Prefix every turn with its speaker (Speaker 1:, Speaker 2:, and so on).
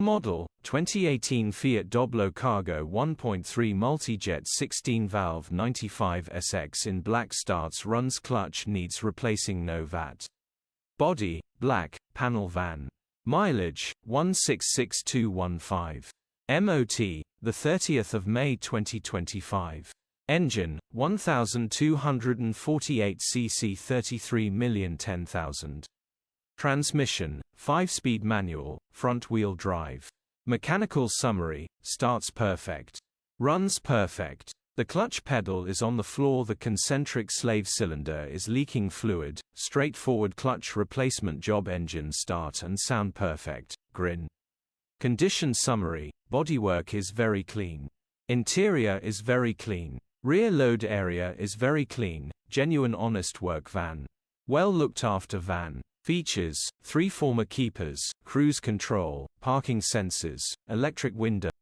Speaker 1: Model, 2018 Fiat Doblò Cargo 1.3 MultiJet 16-valve 95SX in black. Starts, runs, clutch needs replacing, no VAT. Body, black, panel van. Mileage, 166215. MOT, the 30th of May 2025. Engine, 1248 cc 33,010,000. Transmission, 5-speed manual, front-wheel drive. Mechanical summary, starts perfect. Runs perfect. The clutch pedal is on the floor. The concentric slave cylinder is leaking fluid. Straightforward clutch replacement job. Engine start and sound perfect. Grin. Condition summary, bodywork is very clean. Interior is very clean. Rear load area is very clean. Genuine honest work van. Well looked after van. Features, 3 former keepers, cruise control, parking sensors, electric window.